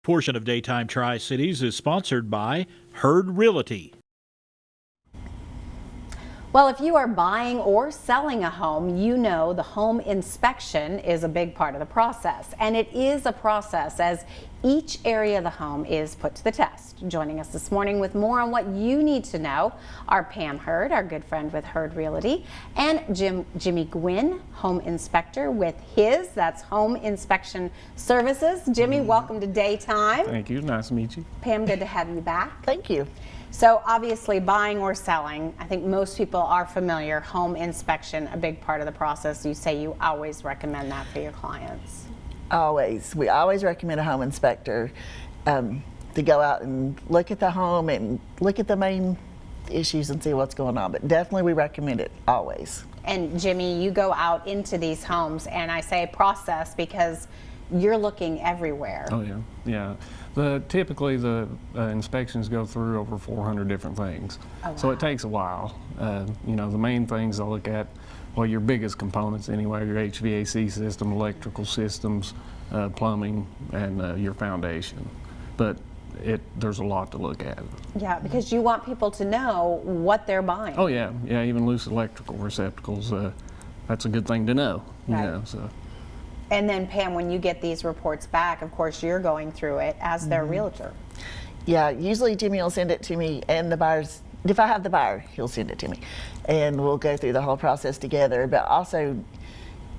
Portion of Daytime Tri-Cities is sponsored by Hurd Realty. Well, if you are buying or selling a home, you know the home inspection is a big part of the process. And it is a process as each area of the home is put to the test. Joining us this morning with more on what you need to know are Pam Hurd, our good friend with Hurd Realty, and Jimmy Guinn, home inspector with H.I.S, that's Home Inspection Services. Jimmy, welcome to Daytime. Thank you. Nice to meet you. Pam, good to have you back. Thank you. So obviously buying or selling, I think most people are familiar, home inspection, a big part of the process. You say you always recommend that for your clients. Always. We always recommend a home inspector to go out and look at the home and look at the main issues and see what's going on. But definitely we recommend it always. And Jimmy, you go out into these homes, and I say process because you're looking everywhere. Oh yeah, yeah. Typically the inspections go through over 400 different things. Oh, wow. So it takes a while. You know, the main things I look at, well, your biggest components anyway, your HVAC system, electrical systems, plumbing, and your foundation. But there's a lot to look at. Yeah, because you want people to know what they're buying. Oh yeah, yeah. Even loose electrical receptacles, that's a good thing to know. Right. You know, so. And then Pam, when you get these reports back, of course you're going through it as their realtor. Yeah, usually Jimmy will send it to me, and the buyer's, if I have the buyer, he'll send it to me. And we'll go through the whole process together. But also,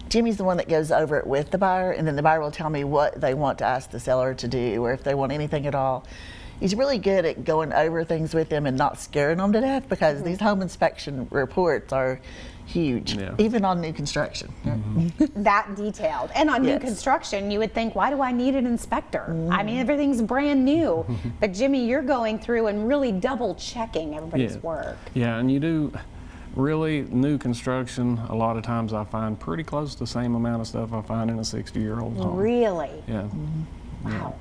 Jimmy's the one that goes over it with the buyer, and then the buyer will tell me what they want to ask the seller to do, or if they want anything at all. He's really good at going over things with them and not scaring them to death, because these home inspection reports are huge, even on new construction. That detailed. And on new construction, you would think, why do I need an inspector? I mean, everything's brand new. But Jimmy, you're going through and really double checking everybody's work. Yeah, and you do really new construction, a lot of times I find pretty close to the same amount of stuff I find in a 60-year-old home. Really? Yeah. Wow.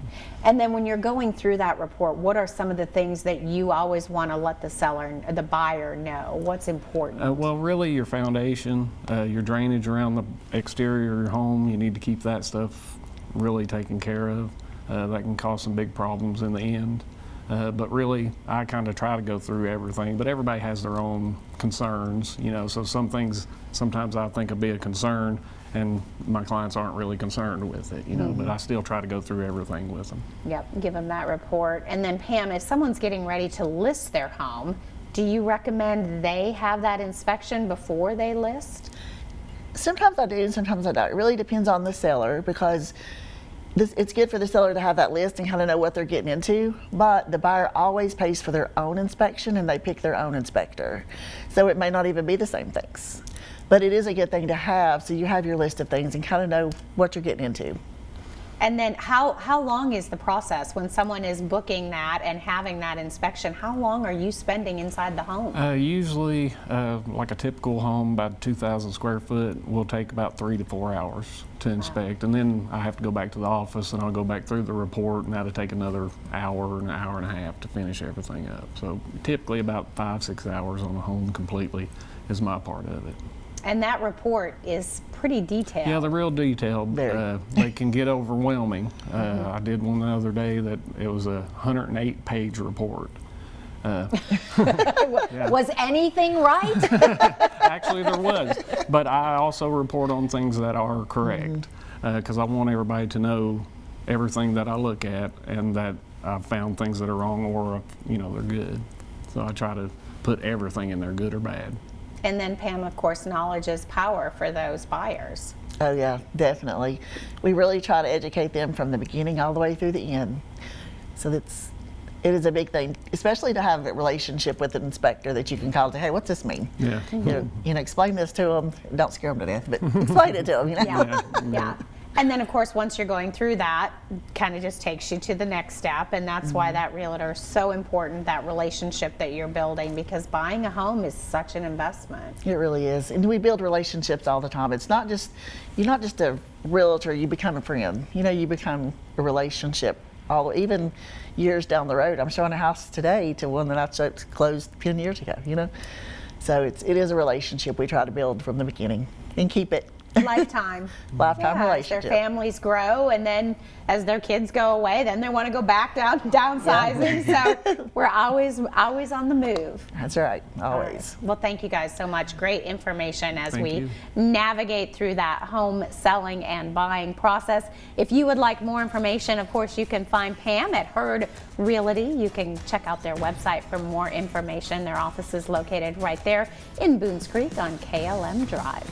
And then when you're going through that report, what are some of the things that you always want to let the seller, the buyer know? What's important? Well, really your foundation, your drainage around the exterior of your home, you need to keep that stuff really taken care of. That can cause some big problems in the end. But really, I kind of try to go through everything, but everybody has their own concerns, you know, so some things sometimes I think would be a concern, and my clients aren't really concerned with it, you know, but I still try to go through everything with them. Yep, give them that report. And then Pam, if someone's getting ready to list their home, do you recommend they have that inspection before they list? Sometimes I do, and sometimes I don't. It really depends on the seller, because it's good for the seller to have that list and kind of know what they're getting into, but the buyer always pays for their own inspection, and they pick their own inspector. So it may not even be the same things. But it is a good thing to have, so you have your list of things and kind of know what you're getting into. And then how long is the process when someone is booking that and having that inspection? How long are you spending inside the home? Usually, like a typical home, about 2,000 square foot, will take about 3 to 4 hours to inspect. And then I have to go back to the office, and I'll go back through the report, and that'll take another hour and a half to finish everything up. So typically about 5-6 hours on a home completely is my part of it. And that report is pretty detailed. Yeah, they're real detailed. They can get overwhelming. I did one the other day that it was a 108-page report. Was anything right? Actually, there was. But I also report on things that are correct, because I want everybody to know everything that I look at, and that I've found things that are wrong, or, you know, they're good. So I try to put everything in there, good or bad. And then Pam, of course, knowledge is power for those buyers. Oh yeah, definitely. We really try to educate them from the beginning all the way through the end. So it is a big thing, especially to have a relationship with an inspector that you can call and say, hey, what's this mean? Yeah. You know, explain this to them. Don't scare them to death, but explain it to them, you know? Yeah. And then, of course, once you're going through that, kind of just takes you to the next step, and that's why that realtor is so important, that relationship that you're building, because buying a home is such an investment. It really is, and we build relationships all the time. It's not just, you're not just a realtor, you become a friend. You know, you become a relationship. Even years down the road, I'm showing a house today to one that I closed 10 years ago, you know? So it is a relationship we try to build from the beginning and keep it Lifetime. Lifetime Yeah, as relationship. their families grow, and then as their kids go away, then they want to go back downsizing. So we're always on the move. That's right, always. Well, thank you guys so much. Great information as Thank we you. navigate through that home selling and buying process. If you would like more information, of course, you can find Pam at Hurd Realty. You can check out their website for more information. Their office is located right there in Boones Creek on KLM Drive.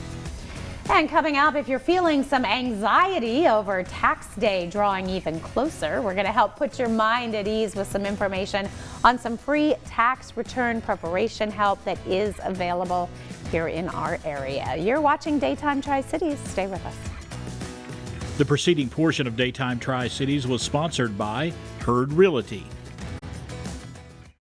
And coming up, if you're feeling some anxiety over tax day drawing even closer, we're going to help put your mind at ease with some information on some free tax return preparation help that is available here in our area. You're watching Daytime Tri-Cities. Stay with us. The preceding portion of Daytime Tri-Cities was sponsored by Hurd Realty.